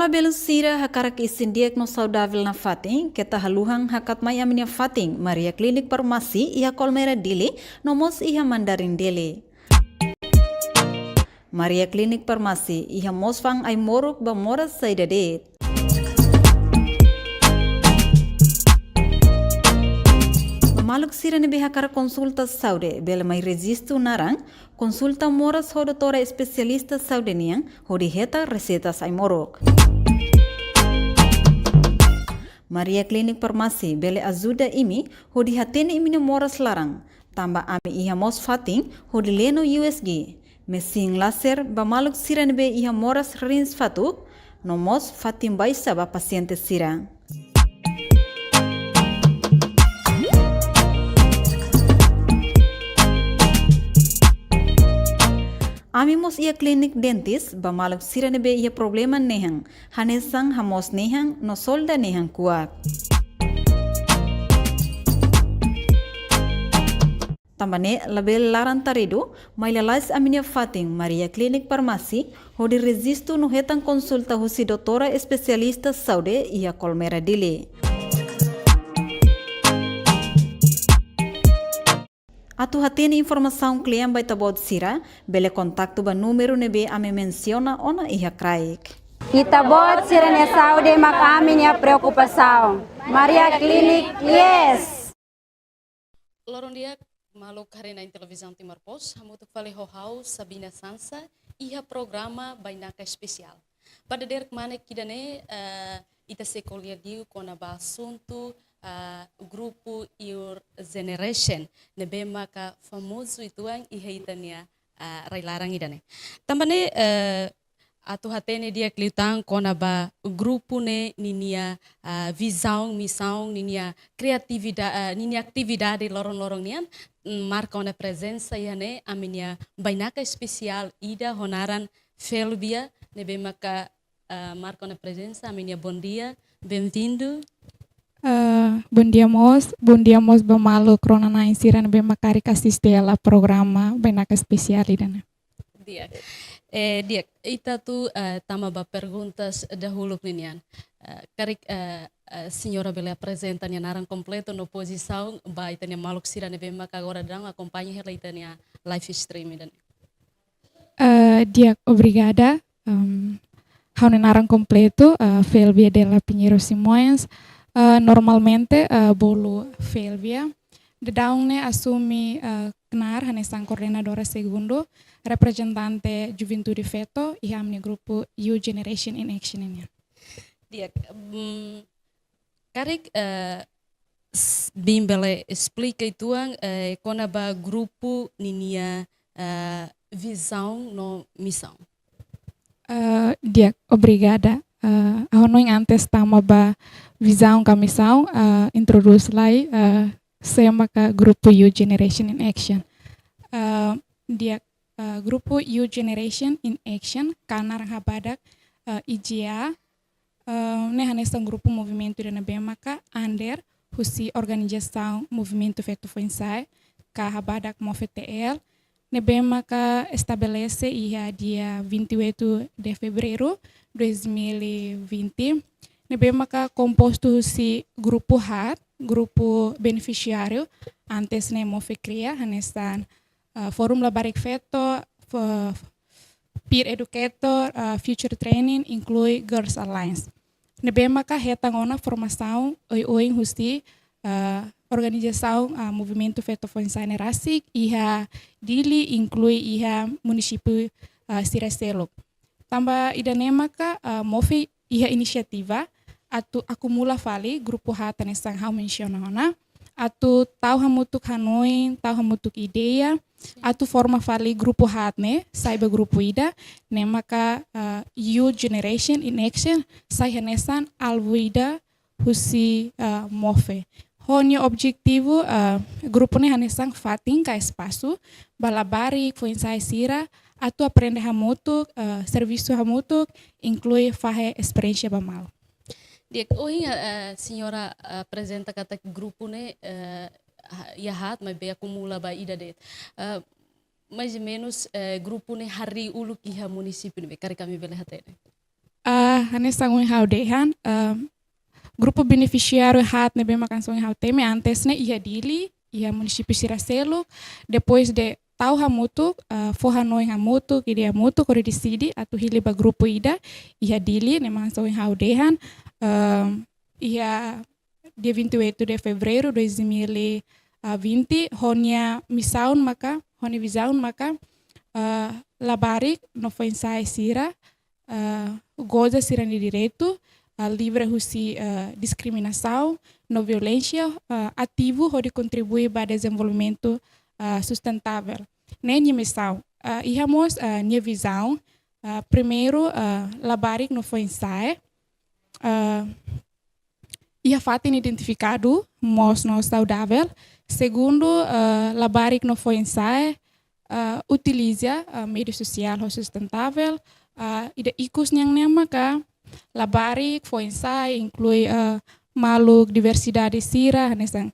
Tama belo sira hakarak isin diagnos saudável na fating, keta haluhang hakat may aminya fating, Maria Klinik Farmasi, iha kolmera dili, nomos iha mandarin dili. Maria Klinik Farmasi, iha mosfang ay morok ba moras sa idadet. Maluk sira ni behakara konsulta saude, bela may registo narang, konsulta moras ho doutora especialista saude niang, ho diheta resetas ay morok. Maria Klinik Farmasi, bele ajuda imi, ho dihatene imi moras larang, tamba ami iha mos fating, ho dileno USG. Mesin laser ba maluk sira ni be iha moras rins fatuk, no mos fatim baisa ba paciente sira. Amimos ia klinik dentis, ba maluk sira nebe ia problema nehang, hanesang hamos nehang, no solda nehang kuat. Tambane label laran tarido, may lalais aminia fating Maria Klinik Farmasi, ho di resisto no hetang konsulta husi doutora especialista saude ia kolmera dile. Atu hatene informação klien by tabod sira, bele kontakto ba numero nebe ame menciona ona iha kraik. Itabot sira niya saúde makami niya preocupação. Maria Klinik, yes! Lorong dia maluk hari na televisão Timor Pos, hamutuk fale hohau Sabina Sansa, iha programa bainaka spesial. Pada derek mana kidane ita sekolia diu kona ba assunto grupo Your Generation nebe maka famoso ituang ihaitania railarang idane. Tambane atu hatene dia klitang kona ba grupo ne ninia visão, missão, ninia criatividade, ninia atividade lorong-lorong nian marca ona presença iane aminia bainaka especial ida honaran Felbia nebe maka marca ona presença aminia bom dia, bem-vindo. Bom dia mos bamalu krona na insiran be makari assistela programa benaka especial idana. Dia. Dia, ita tu tama ba perguntas dahulu ninian. Karik senhora bela apresenta nia narang completo no posição ba itania maluk sira ne be maka agora dang acompanha ela itania live stream idana. Dia obrigada. Haune narang completo Felvia della Pinheiro Simões. Normalmente bolo Felvia de daune assumi knar hanesang coordenadora segundo representante Juventude Feto e hamne grupo You Generation in Action ini. Dia karik bimbele explica ituang kona ba grupo ninia visão no missão. Dia obrigada. Ahonoing antes tama ba visão kamisão introduz lai sema ka grupo You Generation in Action. Dia grupo You Generation in Action kanar habadak IGA ne hanesang grupo movimento de nabemaka ander husi organização movimento feto foinsai ka habadak mofetl nebemaka estabelece ia dia 28 de fevereiro 2020 nebemaka composto husi grupo HAT grupo beneficiário antes ne mofecria hanestan forum labarik feto peer educator future training inclui Girls Alliance nebemaka hetangona formação oi husi organização movimento feto foinsai nerasik iha dili inclui iha município Siracelo tamba idanemaka mofe iha inisiativa atu akumula fali grupo hata nesang hau mensiona atu tau hamutuk hanoi tau hamutuk ideia atu forma fali grupo hatne saiba grupo ida nemaka You Generation in Action sai hanesan alvuida husi mofe honyo objetivo grupo ne hanesang fating ka espaço balabari foinsai sira atu aprende hamutuk serviço hamutuk inclui fahe experiência bamal. Dia senhora apresenta kata grupo ne yahat mas be acumula ba ida det mais ou menos grupo ne hari ulu kiha município ne kari kami bele hatene. Hanesa ngoi haudehan grupo beneficiário hat nebe makan songi hauteme antes ne ia dili ia município Siracelo depois de tau hamutu foha noi hamutu kidi hamutu kore decidi atu hili ba grupo ida ia dili ne makan songi haudehan ia dia 28 de fevereiro 2020 honia misaun maka honi visaun maka labarik no foi ensaio sira goza sira de direito livre husi discriminação no violência ativo onde contribui para desenvolvimento sustentável nem missão ihamos minha visão primeiro labarik no foi ensaio ia fatin identificado mos no saudável segundo labarik no foi ensaio utiliza media social sustentável ida ikus yang maka labarik foi ensaio inclui makhluk diversidade sira nesang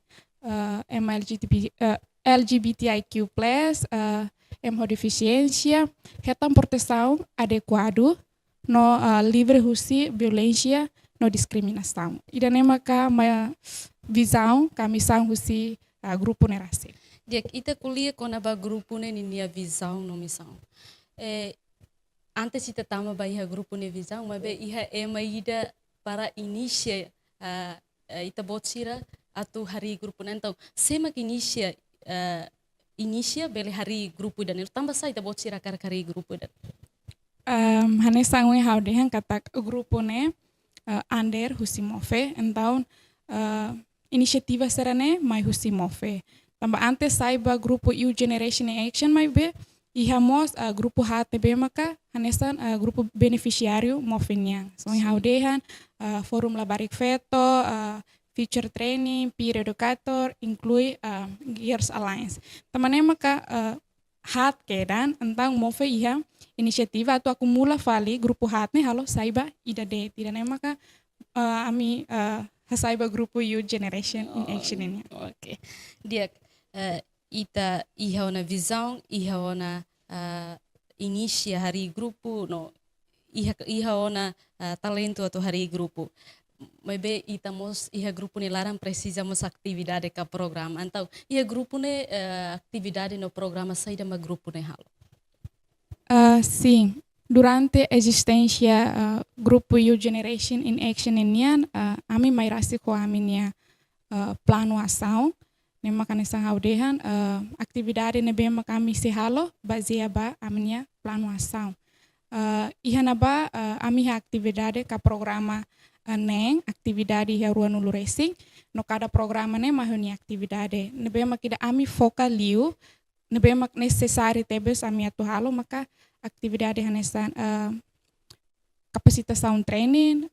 LGBTIQ+, deficiência, retam proteção adequado no livre husi violência no discriminação. Ida maka ma visão kami sang husi grupo nerasi. Dia ita kuliah kona ba grupo ne nia visão no missão. Antes ita tama ba iha grupo ne visão, mas be iha ida para inicia ita botsira atu hari grupo ne. Então, sema que inicia bele hari grupo dan tambah sa ita botsira hari grupo dan. Hane sangwe haudehan kata grupo ne under husi mofe, então inisiativa serane mai husi mofe. Tambah antes saiba grupo U Generation in Action mai be ihamos grupo HTB maka hanesan grupo beneficiário mofenya. So haudehan forum labarik feto, feature training, peer educator, inclui Gears Alliance. Tamane maka hat kedan tentang mofe iha inisiativa atau akumula fali grupo hatne halo saiba ida de tidak maka ami saiba grupo U Generation in Action ini. Okay. Dia ita iha ona visão, iha ona inicia hari grupo no iha ona talento atau hari grupo. Maybe ita mos iha grupo ne larang precisamos atividade ka programa. Então iha grupo ne atividade no programa saída ma grupo ne halo. Sim, durante a existência grupo U Generation in Action ini ami mai rasi ko aminia plano ação. Nema kan isang haudehan aktividade nebe kami se halo bazia ba aminia plano ação. Ihana ba ami aktividade ka programa neng aktividade ya ruang ulu racing no kada programa ne mahuni aktividade nebe makida ami foca liu nebe mak necessário tebes ami atu halo maka aktividade hanesan capacitação training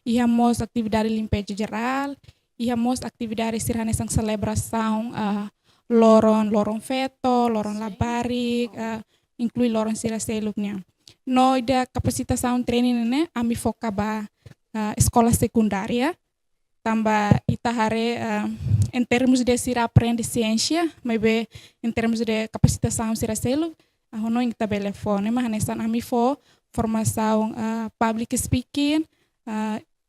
ihamos aktividade limpeza geral ihamos aktividade sirhanesan celebração lorong feto lorong labarik inclui lorong siraseluknya no ida capacitação training ne ami foca ba escola secundária tambah ita hare em termos de sira aprende ciência maybe em termos de capacitação siraselu hono ing telefone mas hanesan ami formação public speaking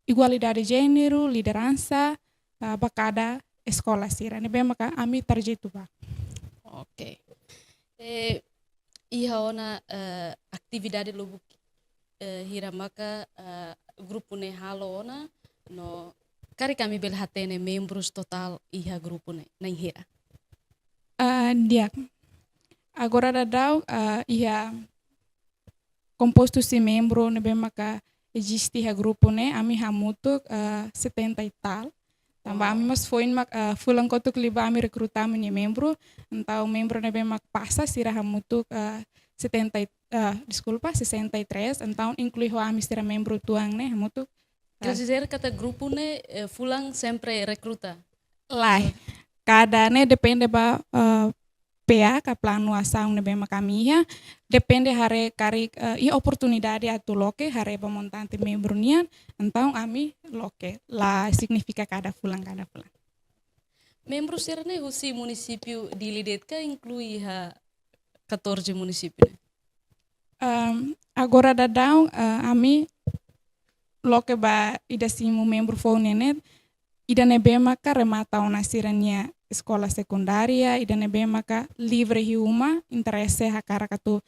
igualdade de gênero liderança bakada escola sira nebe maka ami tarjetu ba. Okay. Iha ona aktividade lubuk hira maka grupo ne halo ona no kari kami bel hatene membros total iha grupo ne na hira. Dia agora dadau iha composto si membro nebe maka existe iha grupo ne ami hamutuk 70 e tal. Tambah ami mas foi fulang kotuk liba ami recrutamos ni membro, então membro nebe mak passa sira hamutuk 63, então inclui ho ami sira membro tuang ne hamutuk. Quer dizer kata grupo ne fulang sempre recruta. Lai, cada ne depende ba PA ka plano ação nebe mak kami ya, depende hare kari oportunidade atu loke hare ba montante membro nian, então ami loke la significa cada fulang. Membro sirne husi município di Lidetka inclui 14 município. Agora dadau ami loke ba ida simu membro fo nenet ida nebe maka remata ona sirania escola secundaria ida nebe maka livre hiuma interesse hakara katu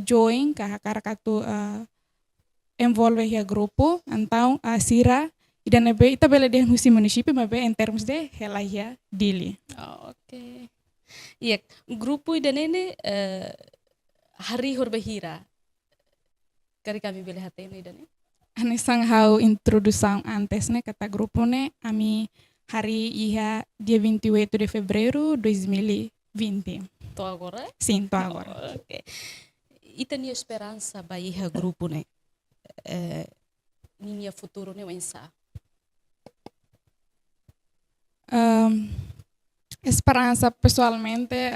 join ka hakara katu envolve hia grupo então sira ida nebe ita bele de husi município mas em termos de hela hia dili. Oke. Iya, grupo ida nene hari horbahira. Kari kami beli hatene ida ne. Ane sang hau introdução antes né kata grupo né ami hari iha dia 28 de fevereiro 2020. Tô agora? Sim, tô agora. Oke. Ita nia esperança ba iha grupo ne. Nia futuro ne wensa. Esperança pessoalmente,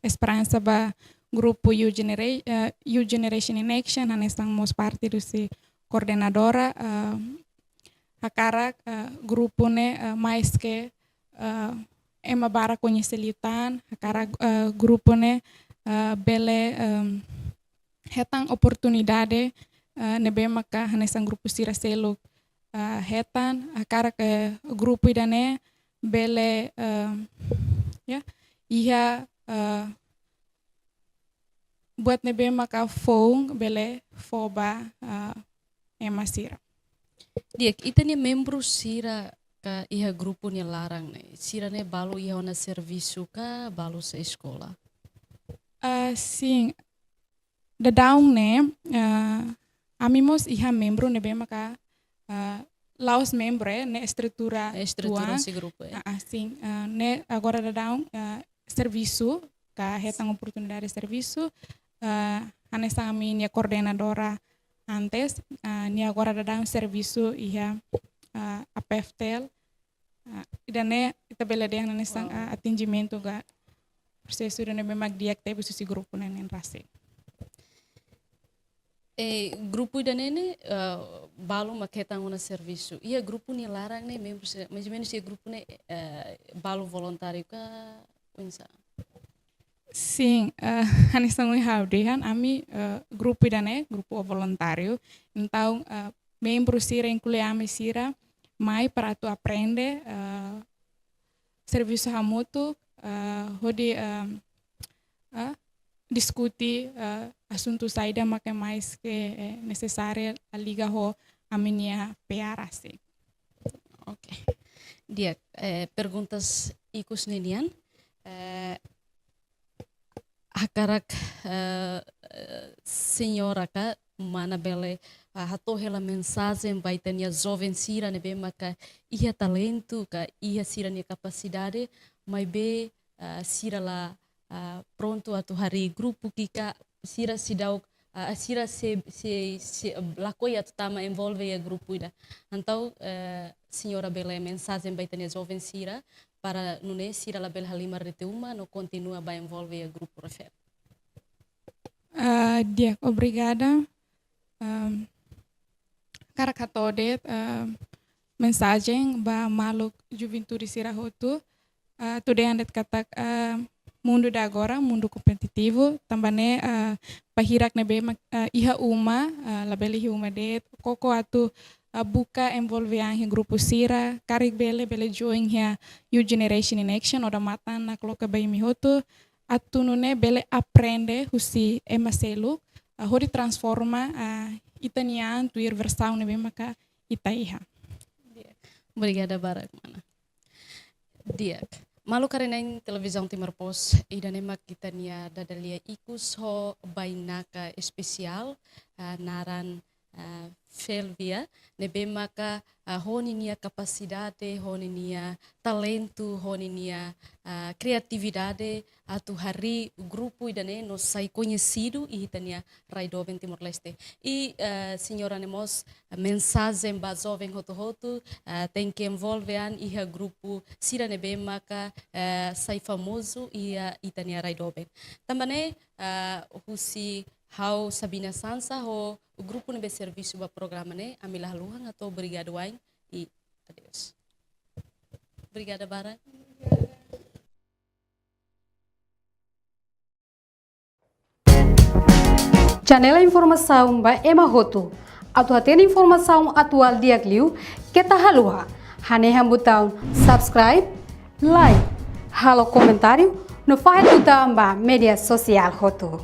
esperança ba grupo U Generation in Action, ane estamos parte do se coordenadora, hakara grupo ne mais que ema bara conhecelitan, hakara grupo ne bele hetang oportunidade nebe maka hanesang grupo sira seluk hetan hakara ke grupo idane bele iha buat nebe maka fong bele foba ema sira. Diek, ita nia membro sira ka iha grupo nia larang ne. Sira ne balu iha ona serviço ka balu sa escola. Sim, dadaung ne amimos iha membro nebe maka laos membro ne estrutura Estrutura si grupo. sim, ne agora dadaung serviço ka hetang oportunidade de serviço anessa ami nia coordenadora antes ni agora dadaung serviço iha APFTEL idane ita bela de anessa atendimento ga processo de nebe mag diacte si grupo nenen rase. Grupo ida nene balu maketang una serviço. Ia grupo ni larang ne membros, mais ou menos ia grupo ne balu voluntário ka unsa. Sim, anissa ngui haudihan ami grupo ida ne grupo voluntário. Então membros sira inclui ami sira mai para tu aprende serviço hamutu hodi discuti assunto saída maque mais que necessário a liga ho aminia PRC. Ok. Dia perguntas ikus nenian. Hakarak senhora ka mana bele hato hela mensagem baitania jovem sira nebe maka ia talento ka ia sira nia capacidade mai be sira la pronto atu hari grupo kika sira sidau sira se lakoia tama envolve a grupo ida. Então senhora bele mensagem baitania jovem sira para nune sira la bele halima reteuma no continua ba envolve a grupo refer. Dia obrigada. Karakatode mensagem ba maluk juventude sira hotu today andet katak mundo da agora, mundo competitivo, também pahirak nebe iha uma, labeli uma de koko atu buka envolve ang grupo sira, karik bele join hia U Generation in Action, oda matan na kloka bayi mihotu, atu nune bele aprende husi emaselu, hori transforma itanian tuir versão nebe maka ita iha. Obrigada Barak mana. Diak. Malu karena televisão Timor Pos ida nemak kita nia dadalia ikus ho bainaka especial naran Felvia nebe maka honi nia capacidade honi nia talento honi nia criatividade atu hari grupo ida ne nos sai conhecido e itania Raidoven Timor Leste e senhora nemos mensagem ba jovem hoto tem que envolvean iha grupo sira nebe maka sai famoso ia itania Raidoven também husi how Sabina Sansa ho o grupo nebe serviço ba programa ne amilah luhang atau obrigado wain e adeus. Obrigada Bara. Janela Informação ba Ema Roto. Atu hatene informação atual diak liu kita halua. Hane hambutão subscribe, like, halo comentário no faixa do media social hotu.